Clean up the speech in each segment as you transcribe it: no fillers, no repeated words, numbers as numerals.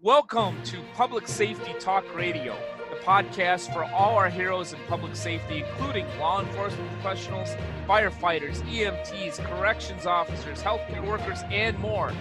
Welcome to Public Safety Talk Radio, the podcast for all our heroes in public safety, including law enforcement professionals, firefighters, EMTs, corrections officers, healthcare workers, and more.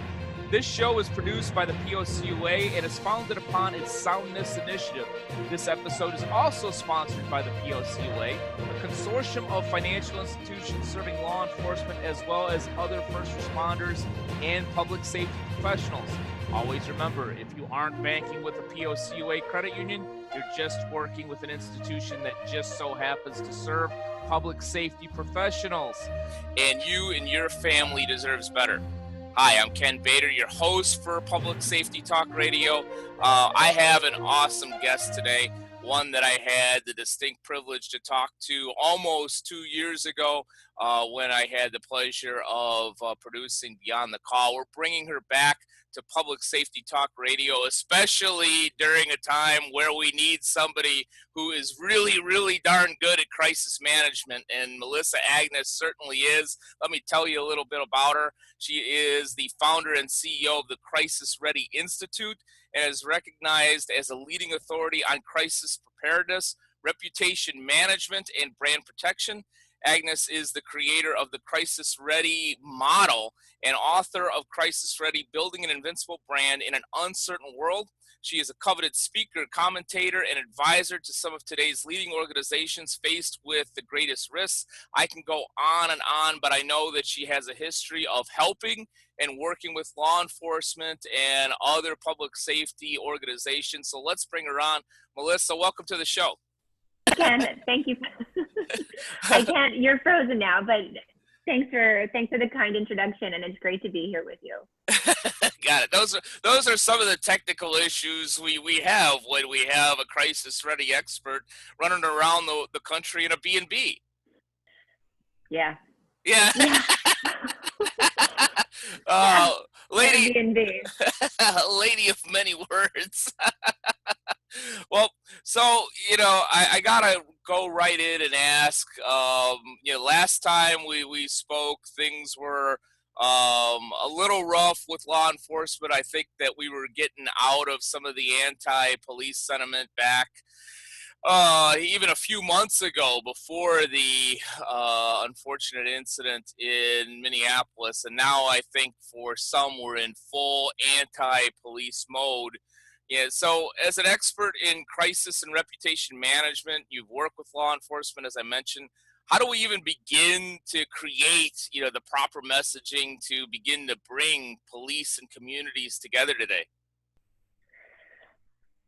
This show is produced by the POCUA and is founded upon its Soundness Initiative. This episode is also sponsored by the POCUA, a consortium of financial institutions serving law enforcement as well as other first responders and public safety professionals. Always remember, if you aren't banking with a POCUA credit union, you're just working with an institution that just so happens to serve public safety professionals. And you and your family deserves better. Hi, I'm Ken Bader, your host for Public Safety Talk Radio. I have an awesome guest today, one that I had the distinct privilege to talk to almost 2 years ago when I had the pleasure of producing Beyond the Call. We're bringing her back to Public Safety Talk Radio, especially during a time where we need somebody who is really, really darn good at crisis management, and Melissa Agnes certainly is. Let me tell you a little bit about her. She is the founder and CEO of the Crisis Ready Institute and is recognized as a leading authority on crisis preparedness, reputation management, and brand protection. Agnes is the creator of the Crisis Ready model and author of Crisis Ready, Building an Invincible Brand in an Uncertain World. She is a coveted speaker, commentator, and advisor to some of today's leading organizations faced with the greatest risks. I can go on and on, but I know that she has a history of helping and working with law enforcement and other public safety organizations. So let's bring her on. Melissa, welcome to the show. Ken, thank you. You're frozen now, but thanks for the kind introduction, and it's great to be here with you. Got it. Those are some of the technical issues we have when we have a crisis ready expert running around the country in a B&B. Yeah. Lady, B&B. lady of many words. Well, so, I gotta go right in and ask, last time we spoke, things were a little rough with law enforcement. I think that we were getting out of some of the anti-police sentiment back even a few months ago before the unfortunate incident in Minneapolis. And now I think for some we're in full anti-police mode. Yeah, so as an expert in crisis and reputation management, you've worked with law enforcement, as I mentioned. How do we even begin to create, the proper messaging to begin to bring police and communities together today?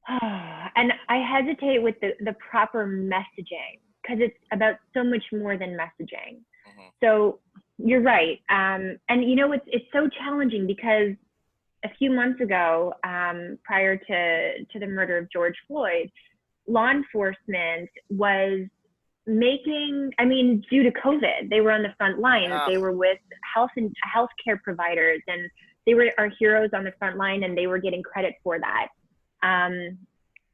And I hesitate with the proper messaging because it's about so much more than messaging. Mm-hmm. So you're right. And it's so challenging because a few months ago, prior to the murder of George Floyd, law enforcement was due to COVID, they were on the front lines. Yeah. They were with healthcare providers, and they were our heroes on the front line, and they were getting credit for that.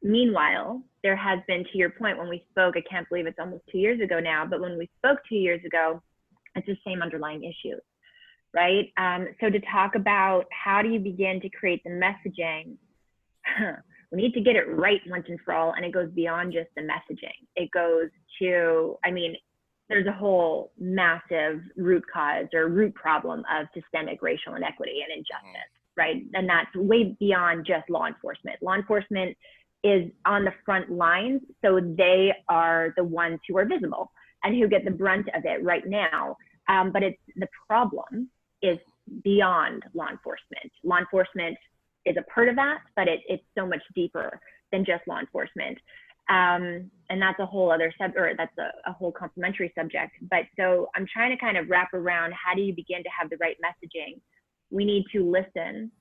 Meanwhile, there has been, to your point, when we spoke, I can't believe it's almost 2 years ago now, but when we spoke 2 years ago, it's the same underlying issues. Right? So to talk about how do you begin to create the messaging, we need to get it right once and for all. And it goes beyond just the messaging. It goes to, there's a whole massive root cause or root problem of systemic racial inequity and injustice, right? And that's way beyond just law enforcement. Law enforcement is on the front lines. So they are the ones who are visible and who get the brunt of it right now. But it's the problem is beyond law enforcement. Law enforcement is a part of that, but it's so much deeper than just law enforcement. And that's a whole other that's a whole complementary subject. But so I'm trying to kind of wrap around, how do you begin to have the right messaging? We need to listen.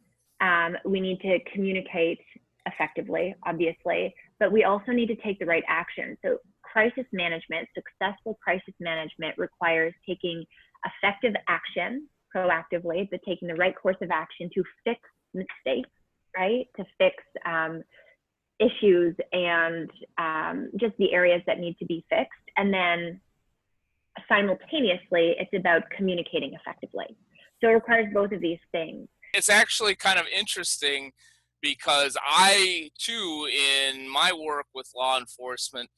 We need to communicate effectively, obviously, but we also need to take the right action. So crisis management, successful crisis management requires taking effective action proactively, but taking the right course of action to fix mistakes, right? To fix issues and just the areas that need to be fixed. And then simultaneously, it's about communicating effectively. So it requires both of these things. It's actually kind of interesting because I, too, in my work with law enforcement,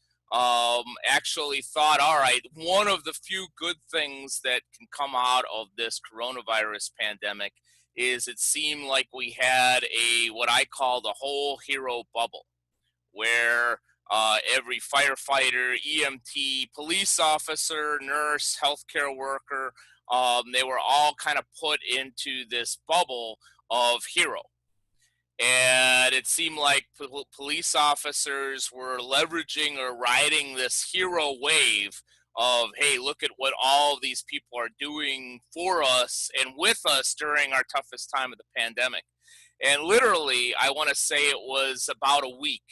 actually thought, all right, one of the few good things that can come out of this coronavirus pandemic is it seemed like we had what I call the whole hero bubble, where every firefighter, EMT, police officer, nurse, healthcare worker, they were all kind of put into this bubble of hero. And it seemed like police officers were leveraging or riding this hero wave of, hey, look at what all of these people are doing for us and with us during our toughest time of the pandemic. And literally, I want to say it was about a week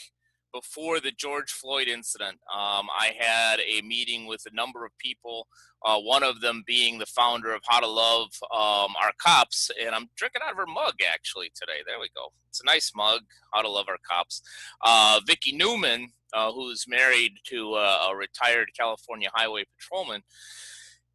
before the George Floyd incident. I had a meeting with a number of people, one of them being the founder of How to Love Our Cops. And I'm drinking out of her mug, actually, today. There we go. It's a nice mug, How to Love Our Cops. Vicki Newman, who's married to a retired California highway patrolman.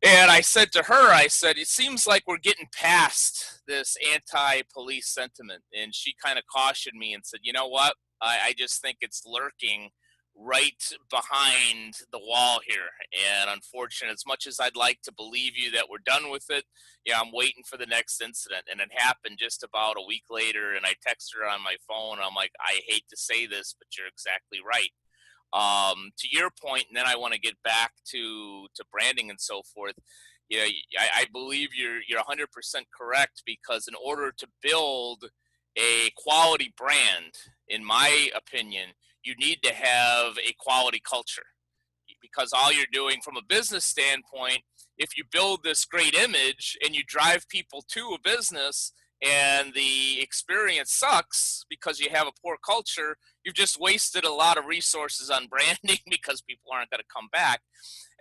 And I said to her, I said, it seems like we're getting past this anti-police sentiment. And she kind of cautioned me and said, you know what? I just think it's lurking right behind the wall here. And unfortunately, as much as I'd like to believe you that we're done with it, yeah, I'm waiting for the next incident. And it happened just about a week later. And I texted her on my phone. I'm like, I hate to say this, but you're exactly right. To your point, and then I want to get back to branding and so forth. Yeah, I believe you're 100% correct, because in order to build a quality brand, in my opinion, you need to have a quality culture, because all you're doing from a business standpoint, if you build this great image and you drive people to a business and the experience sucks because you have a poor culture, you've just wasted a lot of resources on branding because people aren't going to come back.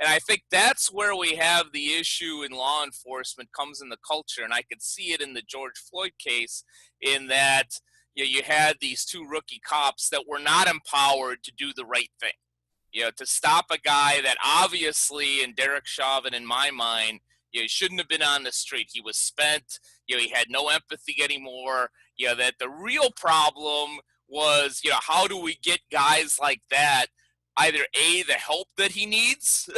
And I think that's where we have the issue in law enforcement, comes in the culture. And I could see it in the George Floyd case, in that you had these two rookie cops that were not empowered to do the right thing. To stop a guy that obviously, in Derek Chauvin, in my mind, he shouldn't have been on the street. He was spent. He had no empathy anymore. That the real problem was, how do we get guys like that either A, the help that he needs,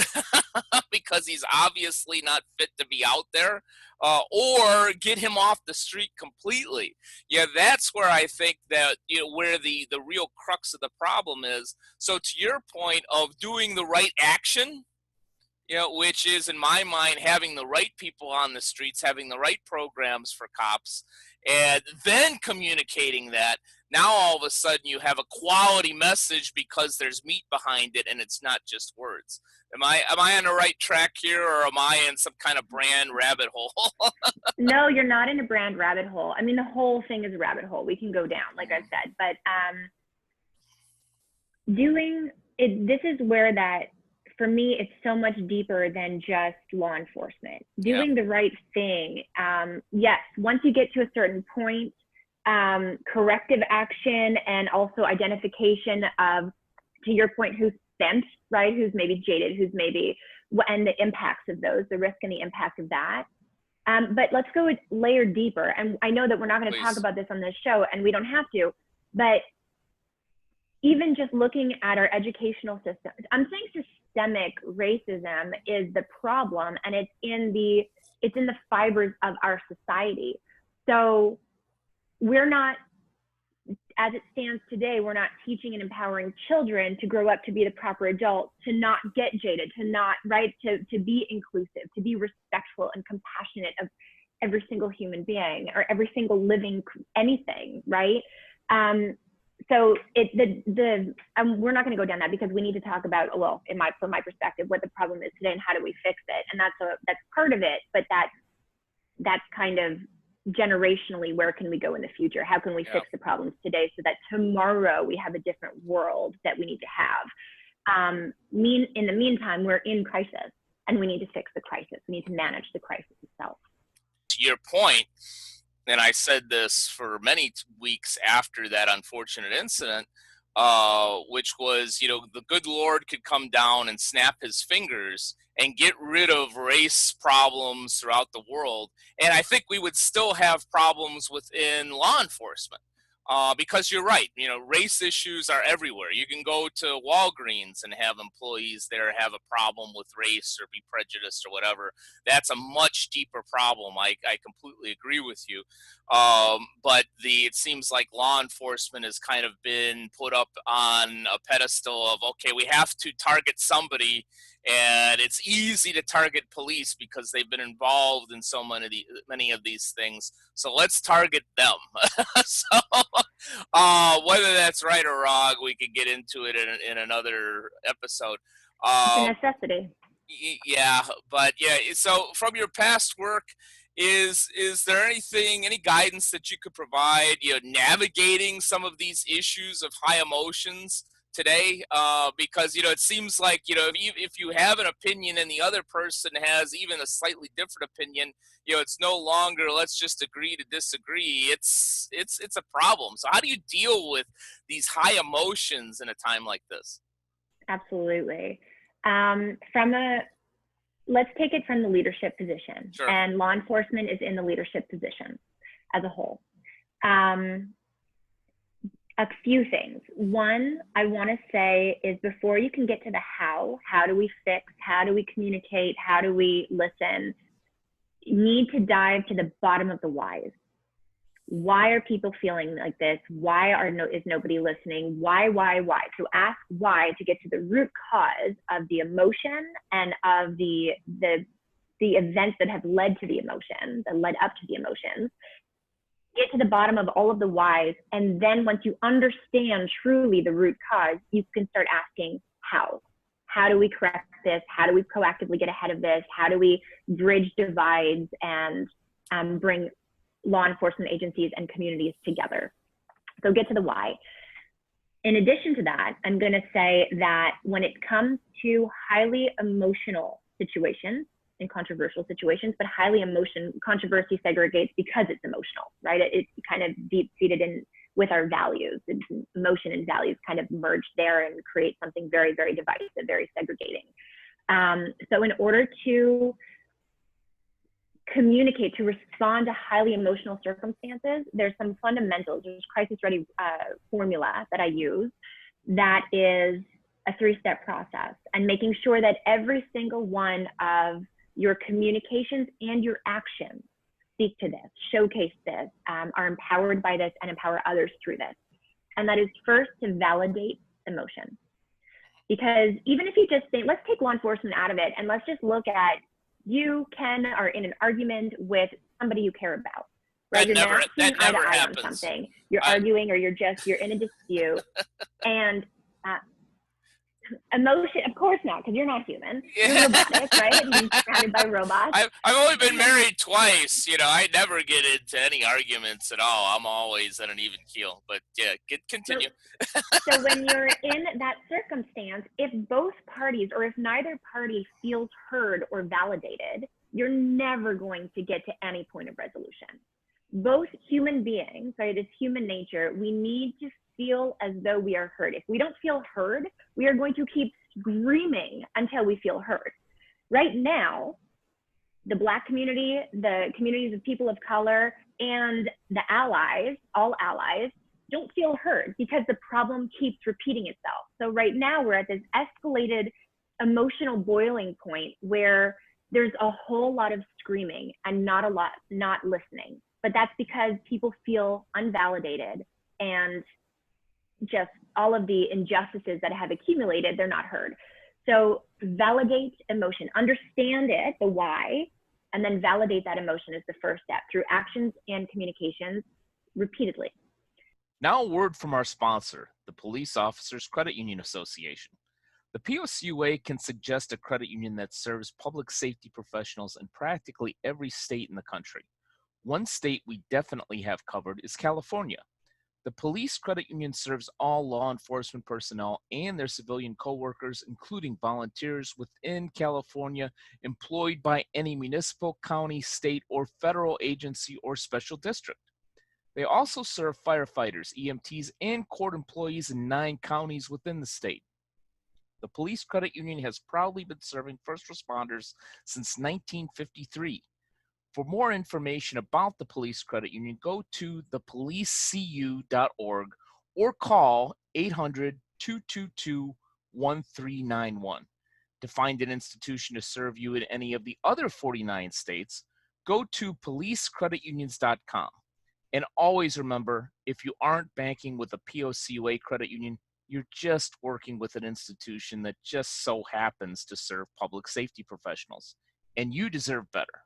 because he's obviously not fit to be out there, or get him off the street completely. That's where I think that, where the real crux of the problem is. So to your point of doing the right action, which is, in my mind, having the right people on the streets, having the right programs for cops, and then communicating that, now all of a sudden you have a quality message because there's meat behind it and it's not just words. Am I on the right track here, or am I in some kind of brand rabbit hole? No, you're not in a brand rabbit hole. I mean, the whole thing is a rabbit hole. We can go down, like I said, but doing it, this is where that, for me, it's so much deeper than just law enforcement. Doing the right thing. Yes, once you get to a certain point, corrective action and also identification of, to your point, who's spent, right? Who's maybe jaded, who's maybe, and the impacts of those, the risk and the impact of that. But let's go a layer deeper. And I know that we're not going to talk about this on this show, and we don't have to, but even just looking at our educational system, I'm saying systemic racism is the problem, and it's in the fibers of our society. So we're not, as it stands today, we're not teaching and empowering children to grow up to be the proper adults, to not get jaded, to not, right, to be inclusive, to be respectful and compassionate of every single human being or every single living anything, right? So we're not going to go down that, because we need to talk about, well, from my perspective, what the problem is today and how do we fix it, and that's part of it. But that's kind of generationally, where can we go in the future? How can we fix the problems today so that tomorrow we have a different world that we need to have? In the meantime, we're in crisis, and we need to fix the crisis. We need to manage the crisis itself. To your point, and I said this for many weeks after that unfortunate incident, which was, the good Lord could come down and snap his fingers and get rid of race problems throughout the world. And I think we would still have problems within law enforcement. Because you're right, race issues are everywhere. You can go to Walgreens and have employees there have a problem with race or be prejudiced or whatever. That's a much deeper problem. I completely agree with you. But it seems like law enforcement has kind of been put up on a pedestal of, okay, we have to target somebody, and it's easy to target police because they've been involved in so many of these things. So let's target them. So whether that's right or wrong, we could get into it in another episode. It's a necessity. Yeah, but yeah. So from your past work, is there any guidance that you could provide? Navigating some of these issues of high emotions today, because it seems like if you have an opinion and the other person has even a slightly different opinion, it's no longer let's just agree to disagree. It's a problem. So how do you deal with these high emotions in a time like this? Absolutely. Let's take it from the leadership position. Sure. And law enforcement is in the leadership position as a whole. A few things. One, I want to say is before you can get to the how do we fix, how do we communicate, how do we listen, you need to dive to the bottom of the whys. Why are people feeling like this? Why is nobody listening? Why? So ask why to get to the root cause of the emotion and of the events that have led to the emotion, that led up to the emotions. Get to the bottom of all of the whys, and then once you understand truly the root cause, you can start asking how. How do we correct this? How do we proactively get ahead of this? How do we bridge divides and bring law enforcement agencies and communities together? So get to the why. In addition to that, I'm going to say that when it comes to highly emotional situations and controversial situations, but controversy segregates because it's emotional, right? It's kind of deep-seated with our values. Emotion and values kind of merge there and create something very, very divisive, very segregating. So in order to communicate, to respond to highly emotional circumstances, there's some fundamentals. There's crisis ready formula that I use that is a 3-step process, and making sure that every single one of your communications and your actions speak to this, showcase this, are empowered by this, and empower others through this. And that is first to validate emotion. Because even if you just think, let's take law enforcement out of it, and let's just look at you, Ken, are in an argument with somebody you care about, right? That never happens. On something. You're arguing, or you're in a dispute, and emotion, of course not, because you're not human. You're robotic, right? You're surrounded by robots. I've only been married twice. I never get into any arguments at all. I'm always at an even keel. But yeah, continue. So when you're in that circumstance, if both parties or if neither party feels heard or validated, you're never going to get to any point of resolution. Both human beings, right? It's human nature. We need to feel as though we are heard. If we don't feel heard, we are going to keep screaming until we feel heard. Right now, the Black community, the communities of people of color, and the allies, all allies, don't feel heard because the problem keeps repeating itself. So right now we're at this escalated emotional boiling point where there's a whole lot of screaming and not listening. But that's because people feel unvalidated, and just all of the injustices that have accumulated, they're not heard. So validate emotion, understand it, the why, and then validate that emotion is the first step through actions and communications repeatedly. Now a word from our sponsor, the Police Officers Credit Union Association. The POCUA can suggest a credit union that serves public safety professionals in practically every state in the country. One state we definitely have covered is California. The Police Credit Union serves all law enforcement personnel and their civilian coworkers, including volunteers within California employed by any municipal, county, state, or federal agency or special district. They also serve firefighters, EMTs, and court employees in 9 counties within the state. The Police Credit Union has proudly been serving first responders since 1953. For more information about the Police Credit Union, go to thepolicecu.org or call 800-222-1391. To find an institution to serve you in any of the other 49 states, go to policecreditunions.com. And always remember, if you aren't banking with a POCUA credit union, you're just working with an institution that just so happens to serve public safety professionals. And you deserve better.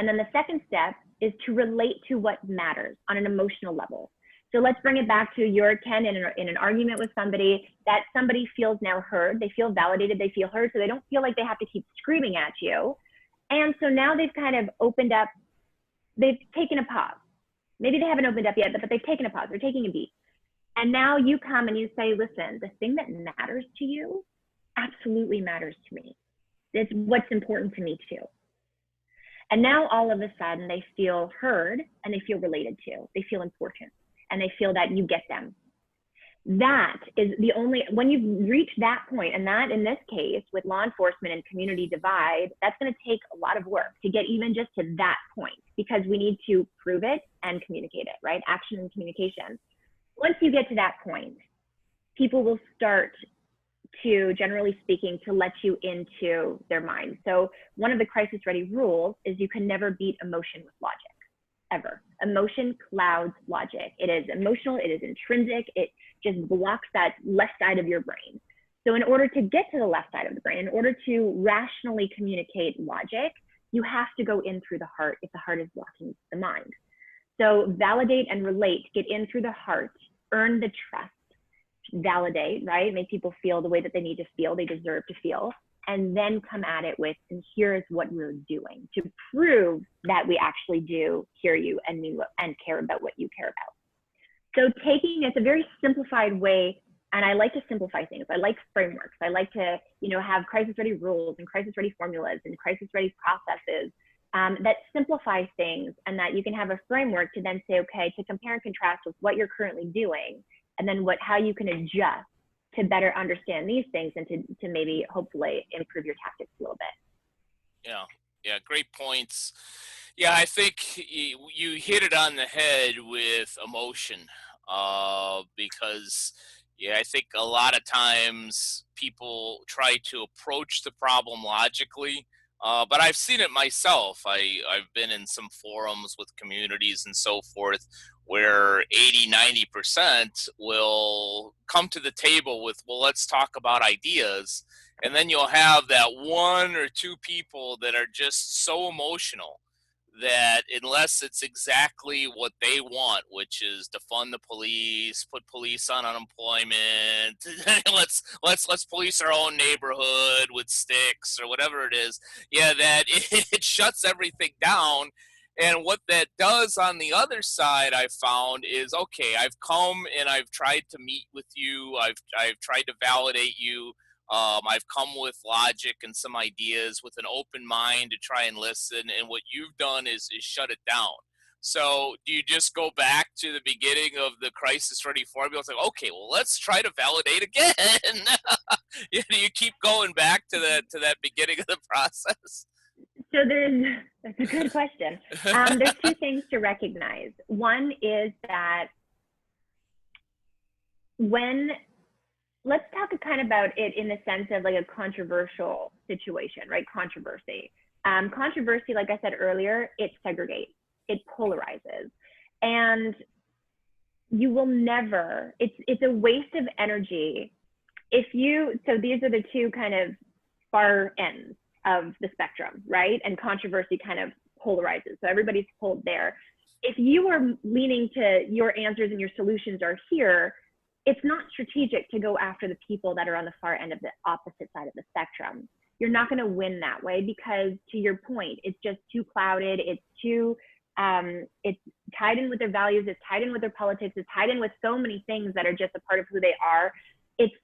And then the second step is to relate to what matters on an emotional level. So let's bring it back to your Ken in an argument with somebody, that somebody feels now heard, they feel validated, they feel heard, so they don't feel like they have to keep screaming at you. And so now they've kind of opened up, they've taken a pause. Maybe they haven't opened up yet, but they've taken a pause, they're taking a beat. And now you come and you say, listen, the thing that matters to you absolutely matters to me. It's what's important to me too. And now all of a sudden they feel heard and they feel related to, they feel important and they feel that you get them. That is the only, when you've reached that point, and that in this case with law enforcement and community divide, that's going to take a lot of work to get even just to that point, because we need to prove it and communicate it, right? Action and communication. Once you get to that point, people will start to, generally speaking, to let you into their mind. So one of the crisis ready rules is you can never beat emotion with logic, ever. Emotion clouds logic. It is emotional, it is intrinsic, it just blocks that left side of your brain. So in order to get to the left side of the brain, in order to rationally communicate logic, you have to go in through the heart if the heart is blocking the mind. So validate and relate, get in through the heart, earn the trust, validate, right? Make people feel the way that they need to feel, they deserve to feel, and then come at it with, and here's what we're doing to prove that we actually do hear you and mean what, and care about what you care about. So it's a very simplified way, and I like to simplify things. I like frameworks. I like to, have crisis ready rules and crisis ready formulas and crisis ready processes that simplify things, and that you can have a framework to then say, okay, to compare and contrast with what you're currently doing, and then how you can adjust to better understand these things and to maybe hopefully improve your tactics a little bit. Yeah, great points. Yeah, I think you hit it on the head with emotion, because I think a lot of times people try to approach the problem logically, but I've seen it myself. I've been in some forums with communities and so forth where 80-90% will come to the table with, well, let's talk about ideas. And then you'll have that one or two people that are just so emotional that unless it's exactly what they want, which is defund the police, put police on unemployment, let's police our own neighborhood with sticks or whatever it is, that it shuts everything down. And what that does on the other side, I've found, is, okay, I've come and I've tried to meet with you. I've tried to validate you. I've come with logic and some ideas with an open mind to try and listen. And what you've done is shut it down. So do you just go back to the beginning of the crisis ready formula? It's like, okay, well, let's try to validate again. Do you keep going back to that beginning of the process? So that's a good question. There's two things to recognize. One is that let's talk kind of about it in the sense of like a controversial situation, right? Controversy, like I said earlier, it segregates, it polarizes, and you will never, it's a waste of energy so these are the two kind of far ends of the spectrum, right? And controversy kind of polarizes. So everybody's pulled there. If you are leaning to your answers and your solutions are here, it's not strategic to go after the people that are on the far end of the opposite side of the spectrum. You're not going to win that way because, to your point, it's just too clouded. It's too, it's tied in with their values. It's tied in with their politics. It's tied in with so many things that are just a part of who they are. It's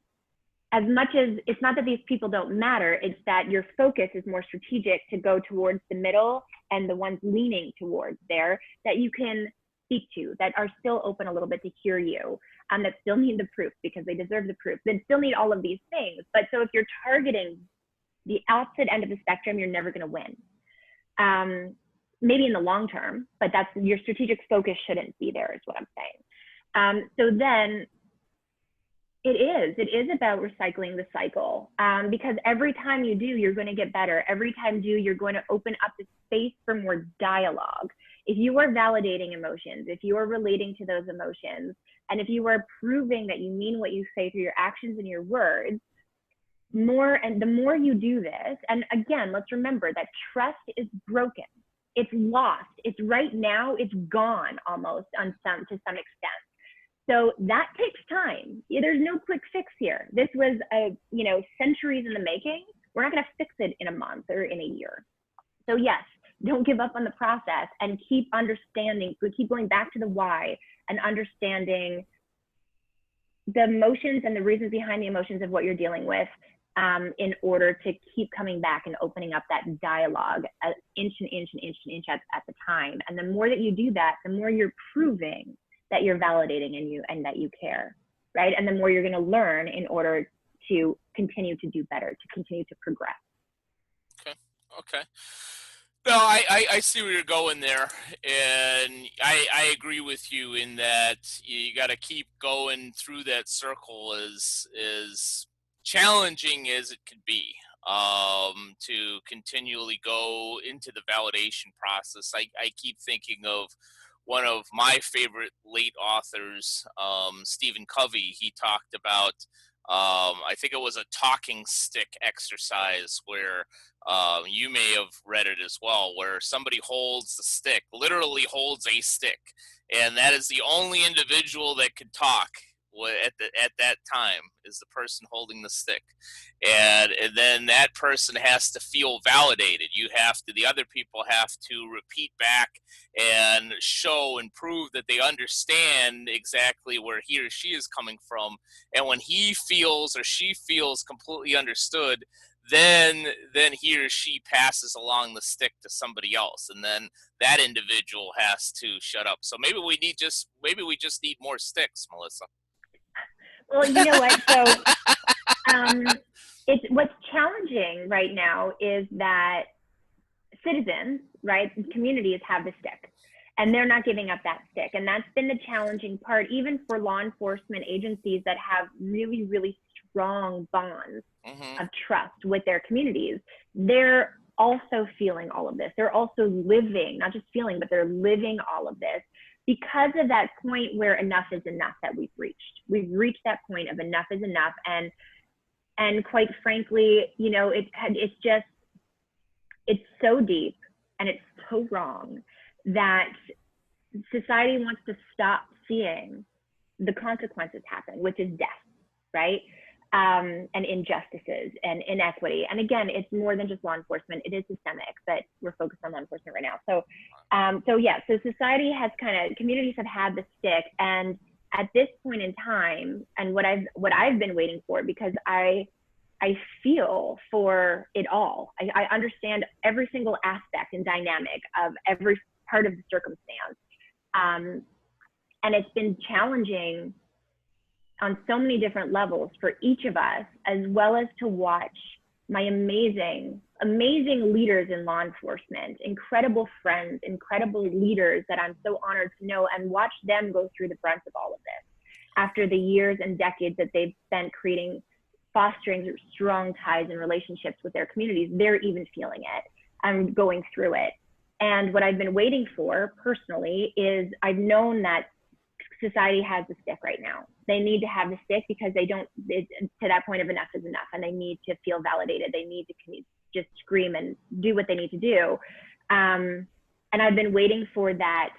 as much as it's not that these people don't matter, it's that your focus is more strategic to go towards the middle and the ones leaning towards there that you can speak to, that are still open a little bit to hear you, that still need the proof because they deserve the proof, that still need all of these things. But so if you're targeting the opposite end of the spectrum, you're never going to win. maybe in the long term, but that's your strategic focus shouldn't be there is what I'm saying. So then it is about recycling the cycle, because every time you do, you're going to get better. Every time you do, you're going to open up the space for more dialogue. If you are validating emotions, if you are relating to those emotions, and if you are proving that you mean what you say through your actions and your words, the more you do this, and again, let's remember that trust is broken. It's lost. It's right now, it's gone almost to some extent. So that takes time. There's no quick fix here. This was centuries in the making. We're not going to fix it in a month or in a year. So yes, don't give up on the process and keep understanding, keep going back to the why and understanding the emotions and the reasons behind the emotions of what you're dealing with, in order to keep coming back and opening up that dialogue inch at the time. And the more that you do that, the more you're proving that you're validating and that you care, right? And the more you're going to learn in order to continue to do better, to continue to progress. Okay. No, I see where you're going there, and I agree with you in that you got to keep going through that circle, as challenging as it could be, to continually go into the validation process. I keep thinking of one of my favorite late authors, Stephen Covey. He talked about, I think it was a talking stick exercise where you may have read it as well, where somebody holds the stick, literally holds a stick, and that is the only individual that could talk at that time, is the person holding the stick, and then that person has to feel validated. The other people have to repeat back and show and prove that they understand exactly where he or she is coming from, and when he feels or she feels completely understood, then he or she passes along the stick to somebody else, and then that individual has to shut up. So maybe we just need more sticks, Melissa. Well, you know what? So what's challenging right now is that citizens, right, communities have the stick, and they're not giving up that stick. And that's been the challenging part, even for law enforcement agencies that have really, really strong bonds of trust with their communities. They're also feeling all of this. They're also living, not just feeling, but they're living all of this, because of that point where enough is enough that we've reached. We've reached that point of enough is enough. And quite frankly, it's so deep and it's so wrong that society wants to stop seeing the consequences happen, which is death, right? And injustices and inequity. And again, it's more than just law enforcement. It is systemic, but we're focused on law enforcement right now. So society has communities have had the stick, and at this point in time, and what I've been waiting for, because I feel for it all. I understand every single aspect and dynamic of every part of the circumstance. And it's been challenging on so many different levels for each of us, as well as to watch my amazing leaders in law enforcement, incredible friends, incredible leaders that I'm so honored to know, and watch them go through the brunt of all of this after the years and decades that they've spent fostering strong ties and relationships with their communities. They're even feeling it and going through it. And what I've been waiting for personally is, I've known that society has the stick right now. They need to have the stick because to that point of enough is enough, and they need to feel validated. They need to just scream and do what they need to do. And I've been waiting for that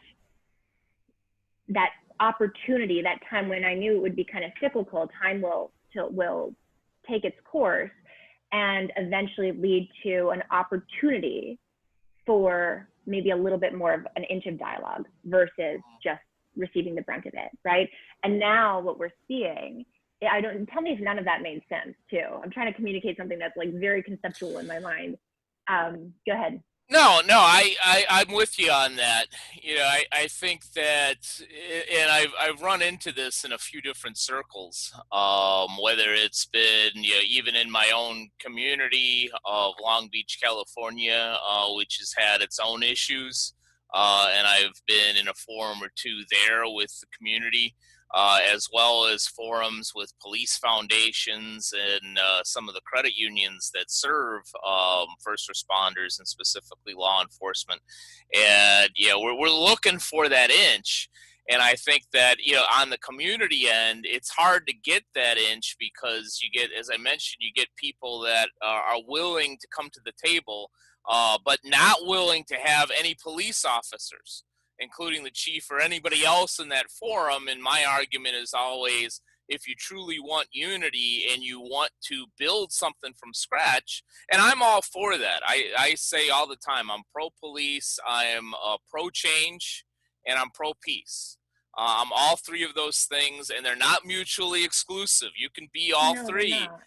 opportunity, that time when I knew it would be kind of cyclical. Time will take its course and eventually lead to an opportunity for maybe a little bit more of an inch of dialogue versus just receiving the brunt of it, right? And now what we're seeing, tell me if none of that made sense too. I'm trying to communicate something that's like very conceptual in my mind. Go ahead. No, I'm with you on that. I think that, and I've run into this in a few different circles. Whether it's been, even in my own community of Long Beach, California, which has had its own issues, and I've been in a forum or two there with the community, as well as forums with police foundations and some of the credit unions that serve first responders and specifically law enforcement. And we're looking for that inch. And I think that on the community end, it's hard to get that inch because you get, as I mentioned, you get people that are willing to come to the table, but not willing to have any police officers, including the chief or anybody else in that forum. And my argument is always, if you truly want unity and you want to build something from scratch, and I'm all for that. I say all the time, I'm pro police, I am pro change, and I'm pro peace. I'm all three of those things, and they're not mutually exclusive. You can be all No, they're three. not.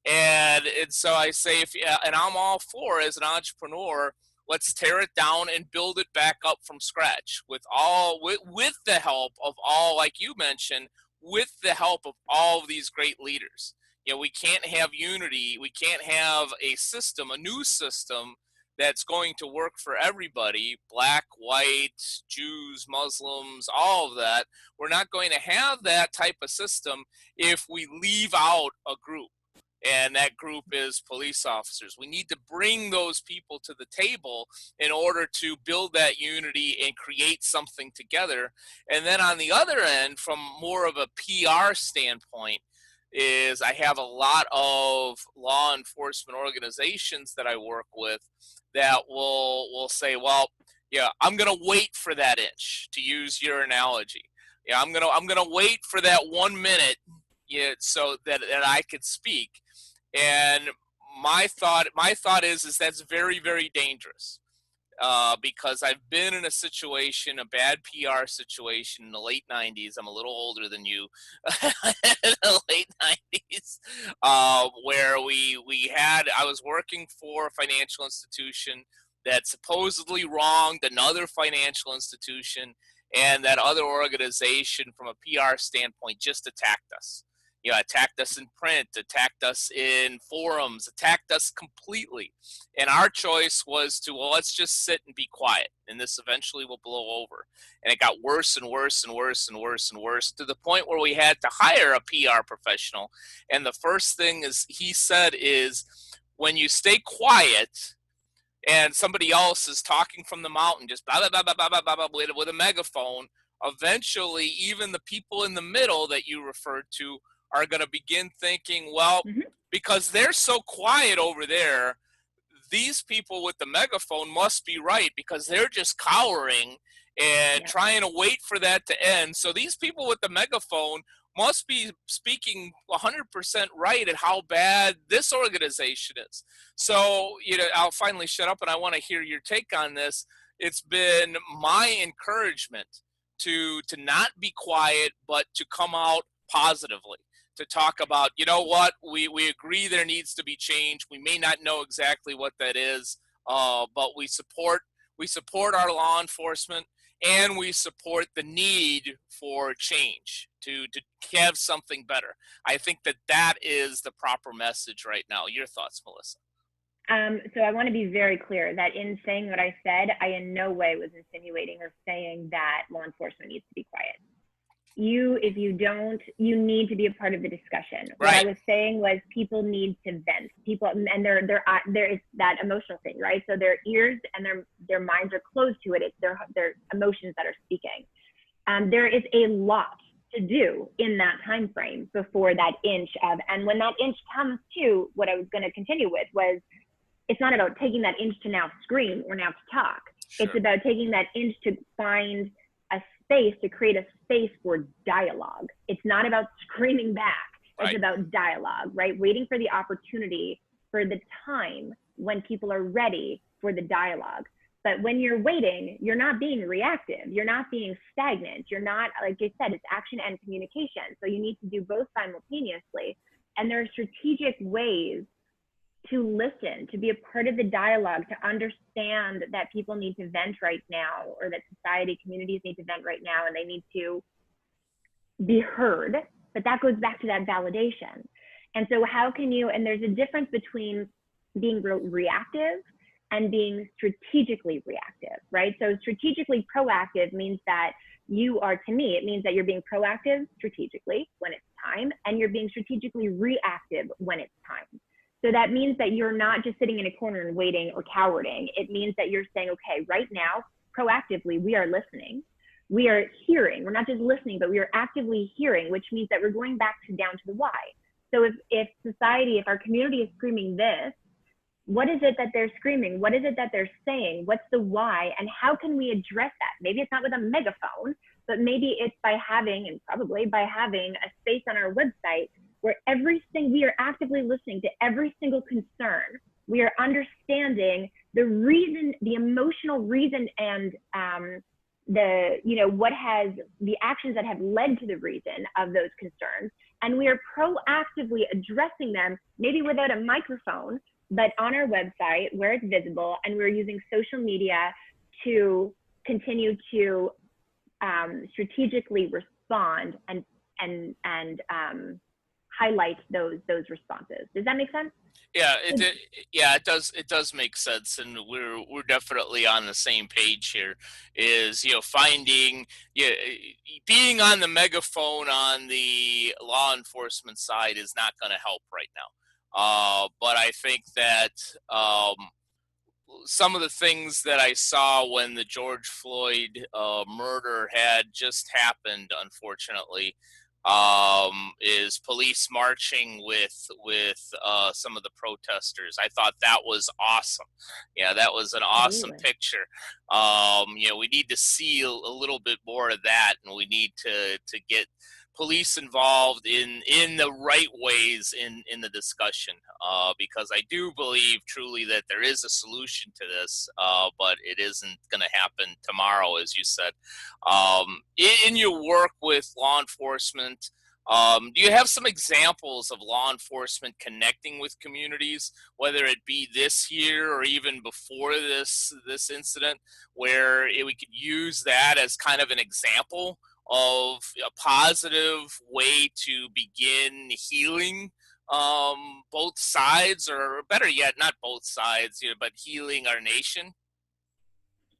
And so I say, and I'm all for, as an entrepreneur, let's tear it down and build it back up from scratch with the help of all, like you mentioned, with the help of all of these great leaders. We can't have unity. We can't have a system, a new system that's going to work for everybody, black, white, Jews, Muslims, all of that. We're not going to have that type of system if we leave out a group, and that group is police officers. We need to bring those people to the table in order to build that unity and create something together. And then on the other end, from more of a PR standpoint, is I have a lot of law enforcement organizations that I work with that will say, well, I'm going to wait for that inch, to use your analogy. I'm gonna wait for that 1 minute, so that I could speak. And my thought is that's very, very dangerous, because I've been in a situation, a bad PR situation in the late 90s. I'm a little older than you. In the late 90s, where I was working for a financial institution that supposedly wronged another financial institution, and that other organization, from a PR standpoint, just attacked us. Attacked us in print, attacked us in forums, attacked us completely. And our choice was to, well, let's just sit and be quiet, and this eventually will blow over. And it got worse and worse and worse and worse and worse, to the point where we had to hire a PR professional. And the first thing he said is, when you stay quiet and somebody else is talking from the mountain, just blah, blah, blah, blah, blah, blah, blah, with a megaphone, eventually even the people in the middle that you referred to are going to begin thinking, well, because they're so quiet over there, these people with the megaphone must be right, because they're just cowering and trying to wait for that to end. So these people with the megaphone must be speaking 100% right at how bad this organization is. So, I'll finally shut up, and I want to hear your take on this. It's been my encouragement to not be quiet, but to come out positively, to talk about, what, we agree there needs to be change. We may not know exactly what that is, but we support our law enforcement, and we support the need for change to have something better. I think that is the proper message right now. Your thoughts, Melissa? So I want to be very clear that in saying what I said, I in no way was insinuating or saying that law enforcement needs to be quiet. If you don't, you need to be a part of the discussion. Right. What I was saying was people need to vent. People, and there is that emotional thing, right? So their ears and their minds are closed to it. It's their emotions that are speaking. There is a lot to do in that time frame before that inch of, and when that inch comes to, what I was going to continue with was, it's not about taking that inch to now scream or now to talk. Sure. It's about taking that inch to find a space, to create a space for dialogue. It's not about screaming back. It's Right. about dialogue, right? Waiting for the opportunity, for the time when people are ready for the dialogue. But when you're waiting, you're not being reactive. You're not being stagnant. You're not, like I said, it's action and communication. So you need to do both simultaneously. And there are strategic ways to listen, to be a part of the dialogue, to understand that people need to vent right now, or that society, communities need to vent right now, and they need to be heard. But that goes back to that validation. And so how can you, and there's a difference between being reactive and being strategically reactive, right? So strategically proactive means that you are, to me, it means that you're being proactive strategically when it's time, and you're being strategically reactive when it's time. So that means that you're not just sitting in a corner and waiting or cowarding. It means that you're saying, okay, right now, proactively, we are listening. We are hearing. We're not just listening, but we are actively hearing, which means that we're going back down to the why. So if society, if our community is screaming this, what is it that they're screaming? What is it that they're saying? What's the why? And how can we address that? Maybe it's not with a megaphone, but maybe it's by having, and probably by having, a space on our website where we are actively listening to every single concern. We are understanding the reason, the emotional reason, and the actions that have led to the reason of those concerns. And we are proactively addressing them, maybe without a microphone, but on our website where it's visible, and we're using social media to continue to strategically respond and highlight those responses. Does that make sense? Yeah, it does. It does make sense, and we're definitely on the same page here. Is finding being on the megaphone on the law enforcement side is not going to help right now. But I think that some of the things that I saw when the George Floyd murder had just happened, unfortunately, is police marching with some of the protesters. I thought that was awesome. Yeah, that was an awesome picture. We need to see a little bit more of that, and we need to get police involved in the right ways in the discussion, because I do believe truly that there is a solution to this, but it isn't going to happen tomorrow, as you said. In your work with law enforcement, do you have some examples of law enforcement connecting with communities, whether it be this year or even before this incident, where we could use that as kind of an example of a positive way to begin healing both sides, or better yet, not both sides, but healing our nation?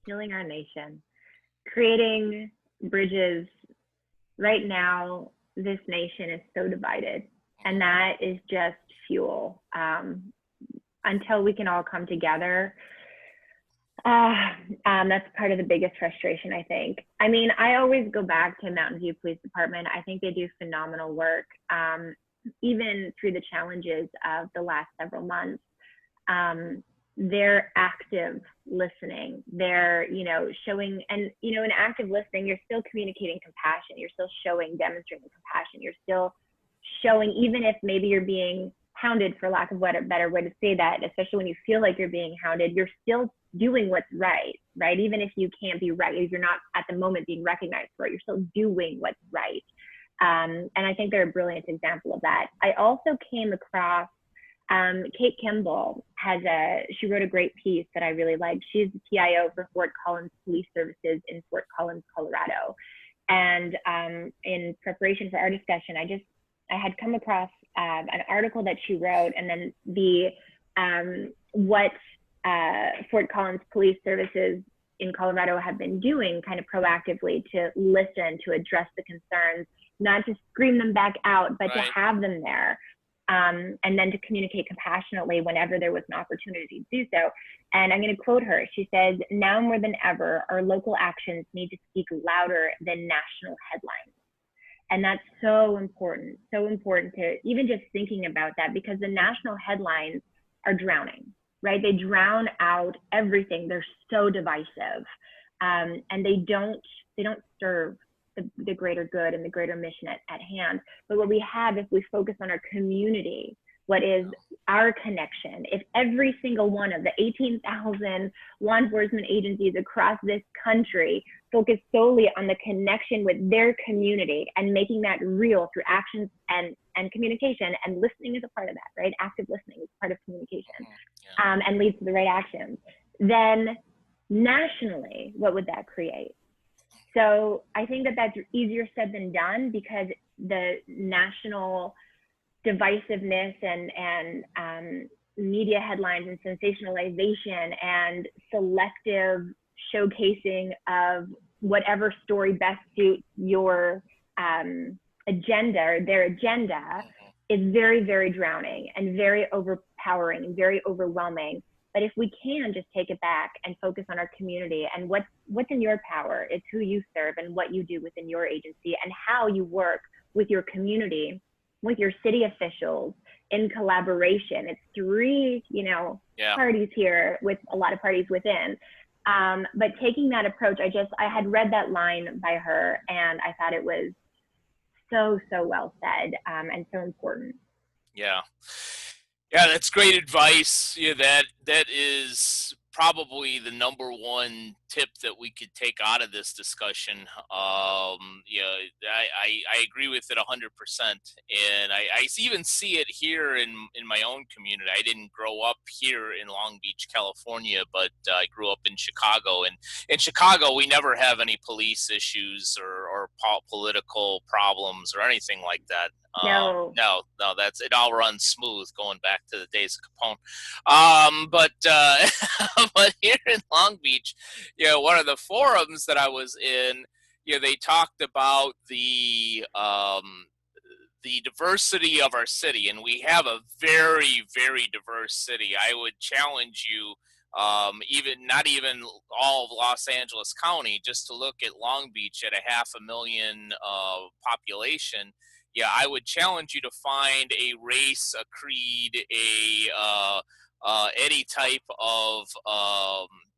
Healing our nation, creating bridges. Right now, this nation is so divided, and that is just fuel. Until we can all come together, that's part of the biggest frustration, I think. I mean, I always go back to Mountain View Police Department. I think they do phenomenal work, even through the challenges of the last several months. They're active listening. They're, showing, and, in active listening, you're still communicating compassion. You're still demonstrating compassion. You're still showing, even if maybe you're being hounded, for lack of a better way to say that, especially when you feel like you're being hounded, you're still doing what's right? Even if you can't be right, if you're not at the moment being recognized for it, you're still doing what's right. And I think they're a brilliant example of that. I also came across Kate Kimball she wrote a great piece that I really liked. She's the TIO for Fort Collins Police Services in Fort Collins, Colorado. And in preparation for our discussion, I had come across an article that she wrote, and then what Fort Collins Police Services in Colorado have been doing kind of proactively to listen, to address the concerns, not to scream them back out, but to have them there. And then to communicate compassionately whenever there was an opportunity to do so. And I'm going to quote her. She says, "Now more than ever, our local actions need to speak louder than national headlines." And that's so important to even just thinking about that, because the national headlines are drowning, right? They drown out everything. They're so divisive, and they don't serve the greater good and the greater mission at hand. But what we have, if we focus on our community, what is our connection, if every single one of the 18,000 law enforcement agencies across this country focus solely on the connection with their community and making that real through actions and communication, and listening is a part of that, right? Active listening is part of communication, and leads to the right actions, then nationally, what would that create? So I think that that's easier said than done, because the national divisiveness and media headlines and sensationalization and selective showcasing of whatever story best suits your agenda or their agenda is very, very drowning and very overpowering and very overwhelming. But if we can just take it back and focus on our community and what's in your power, it's who you serve and what you do within your agency and how you work with your community, with your city officials in collaboration. It's three, parties here with a lot of parties within. But taking that approach, I had read that line by her and I thought it was so well said, and so important. Yeah, that's great advice. Yeah, that is probably the number one tip that we could take out of this discussion. I agree with it 100%, and I even see it here in my own community. I didn't grow up here in Long Beach, California, but I grew up in Chicago, and in Chicago we never have any police issues or political problems or anything like that. No, that's it. All runs smooth going back to the days of Capone. But here in Long Beach, one of the forums that I was in, they talked about the diversity of our city, and we have a very, very diverse city. I would challenge you, not even all of Los Angeles County, just to look at Long Beach at 500,000 population. Yeah, I would challenge you to find a race, a creed, any type of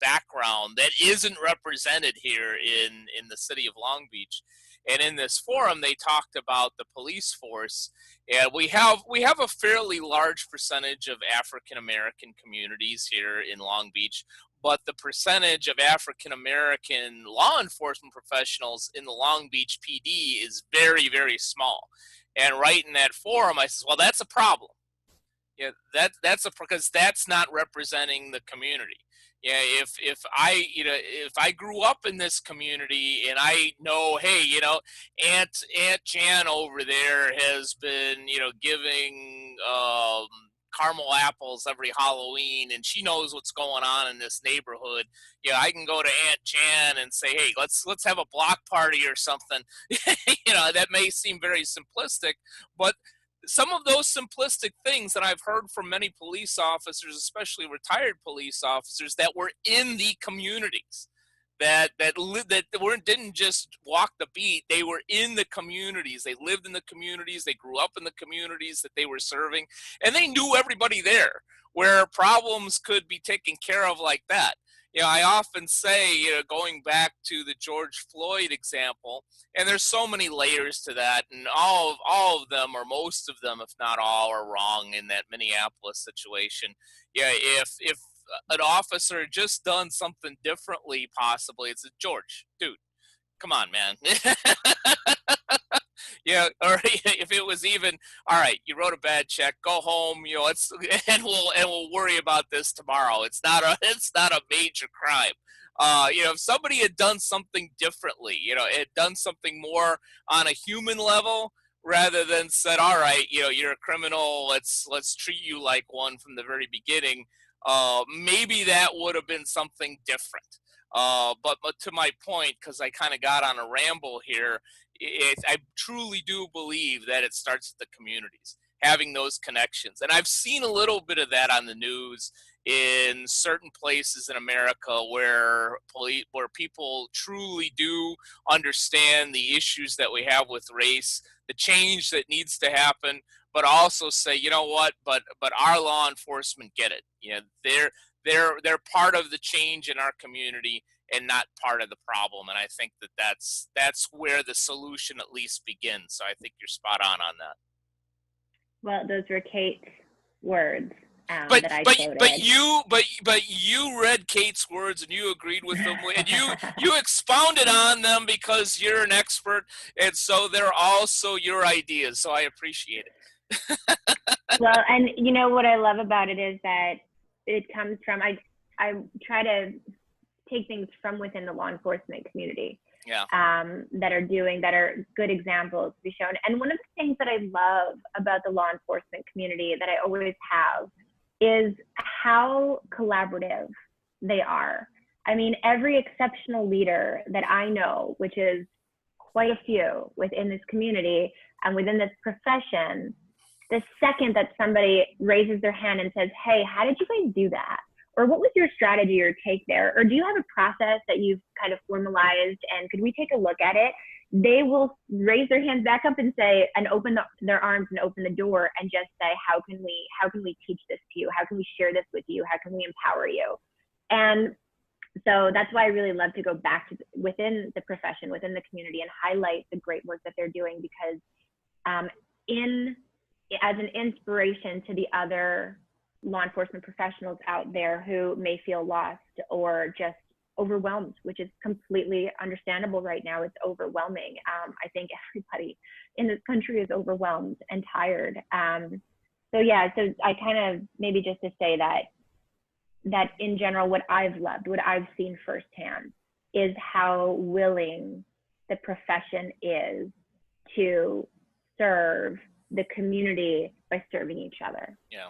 background that isn't represented here in the city of Long Beach. And in this forum, they talked about the police force, and we have a fairly large percentage of African American communities here in Long Beach, but the percentage of African American law enforcement professionals in the Long Beach PD is very, very small. And right in that forum, I said, well, that's a problem. Yeah, that's because that's not representing the community. Yeah, if I grew up in this community and I know, hey, Aunt Jan over there has been, giving caramel apples every Halloween, and she knows what's going on in this neighborhood. I can go to Aunt Jan and say, hey, let's have a block party or something. That may seem very simplistic, but some of those simplistic things that I've heard from many police officers, especially retired police officers, that were in the communities, that didn't just walk the beat. They were in the communities. They lived in the communities. They grew up in the communities that they were serving, and they knew everybody there, where problems could be taken care of like that. I often say, going back to the George Floyd example, and there's so many layers to that, and all of them, or most of them, if not all, are wrong in that Minneapolis situation. If an officer had just done something differently, possibly, it's George, dude, come on, man. Or if it was even, all right, you wrote a bad check, go home, and we'll worry about this tomorrow. It's not a major crime. If somebody had done something differently, had done something more on a human level, rather than said, all right, you're a criminal, let's treat you like one from the very beginning, maybe that would have been something different. But to my point, because I kind of got on a ramble here, I truly do believe that it starts at the communities, having those connections. And I've seen a little bit of that on the news in certain places in America where people truly do understand the issues that we have with race, the change that needs to happen, but also say, you know what, but our law enforcement get it. They're part of the change in our community and not part of the problem. And I think that's where the solution at least begins. So I think you're spot on that. Well, those were Kate's words. that I quoted. But you read Kate's words and you agreed with them, and you expounded on them because you're an expert, and so they're also your ideas. So I appreciate it. Well, and you know what I love about it is that it comes from, I try to take things from within the law enforcement community. Yeah. That are good examples to be shown. And one of the things that I love about the law enforcement community that I always have is how collaborative they are. I mean, every exceptional leader that I know, which is quite a few within this community and within this profession, the second that somebody raises their hand and says, hey, how did you guys do that? Or what was your strategy or take there? Or do you have a process that you've kind of formalized and could we take a look at it? They will raise their hands back up and say, and open their arms and open the door and just say, how can we teach this to you? How can we share this with you? How can we empower you? And so that's why I really love to go back to within the profession, within the community, and highlight the great work that they're doing, because as an inspiration to the other law enforcement professionals out there who may feel lost or just overwhelmed, which is completely understandable right now. It's overwhelming. I think everybody in this country is overwhelmed and tired. So I kind of, maybe just to say that in general, what I've loved, what I've seen firsthand is how willing the profession is to serve the community by serving each other. Yeah.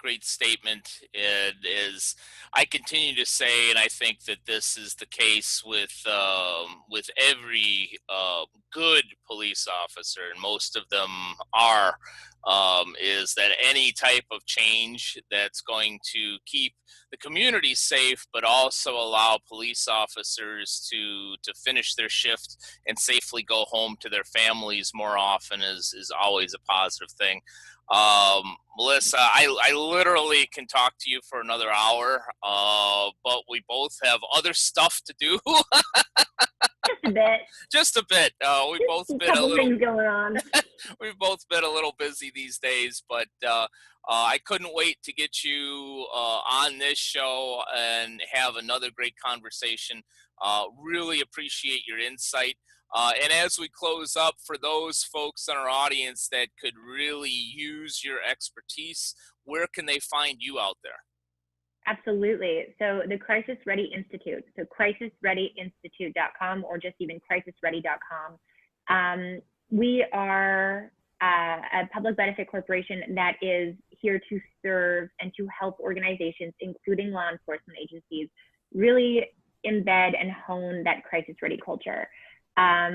Great statement. It is. I continue to say, and I think that this is the case with every good police officer, and most of them are, is that any type of change that's going to keep the community safe, but also allow police officers to finish their shift and safely go home to their families more often is always a positive thing. Melissa, I literally can talk to you for another hour, but we both have other stuff to do. Just a bit. We've both been a little things going on. We've both been a little busy these days, but I couldn't wait to get you on this show and have another great conversation. Really appreciate your insight. And as we close up, for those folks in our audience that could really use your expertise, where can they find you out there? Absolutely. So the Crisis Ready Institute, so crisisreadyinstitute.com, or just even crisisready.com. We are a public benefit corporation that is here to serve and to help organizations, including law enforcement agencies, really embed and hone that crisis ready culture.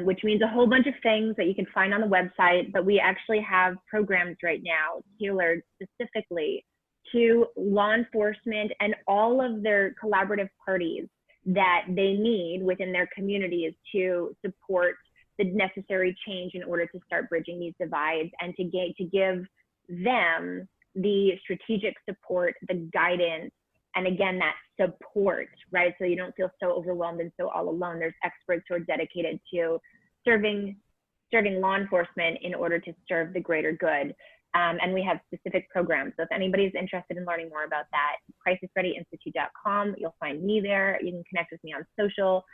Which means a whole bunch of things that you can find on the website, but we actually have programs right now tailored specifically to law enforcement and all of their collaborative parties that they need within their communities to support the necessary change in order to start bridging these divides, and to give them the strategic support, the guidance, and again, that support, right? So you don't feel so overwhelmed and so all alone. There's experts who are dedicated to serving law enforcement in order to serve the greater good. And we have specific programs. So if anybody's interested in learning more about that, crisisreadyinstitute.com, you'll find me there. You can connect with me on social,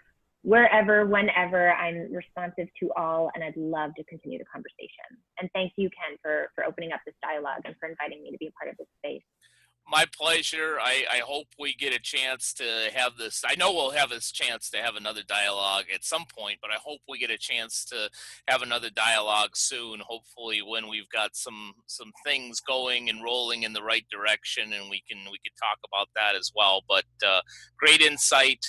wherever, whenever. I'm responsive to all, and I'd love to continue the conversation. And thank you, Ken, for opening up this dialogue and for inviting me to be a part of this space. My pleasure. I hope we get a chance to have this. I know we'll have this chance to have another dialogue at some point, but I hope we get a chance to have another dialogue soon. Hopefully, when we've got some things going and rolling in the right direction, and we can talk about that as well. But great insight,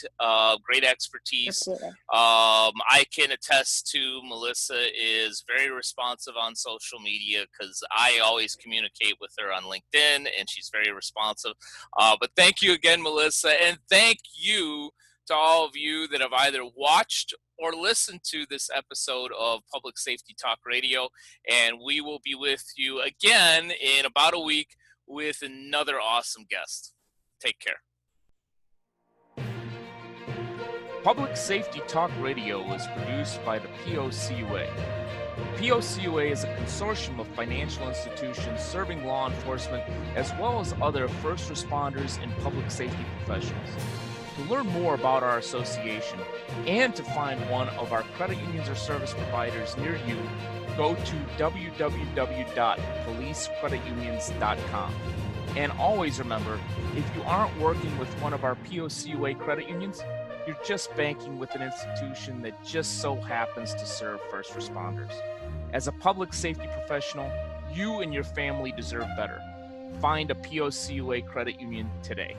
great expertise. I can attest to Melissa is very responsive on social media, because I always communicate with her on LinkedIn, and she's very responsive. But thank you again, Melissa, and thank you to all of you that have either watched or listened to this episode of Public Safety Talk Radio, and we will be with you again in about a week with another awesome guest. Take care. Public Safety Talk Radio is produced by the POCUA. The POCUA is a consortium of financial institutions serving law enforcement as well as other first responders and public safety professionals. To learn more about our association and to find one of our credit unions or service providers near you, go to www.policecreditunions.com. And always remember, if you aren't working with one of our POCUA credit unions, you're just banking with an institution that just so happens to serve first responders. As a public safety professional, you and your family deserve better. Find a POCUA credit union today.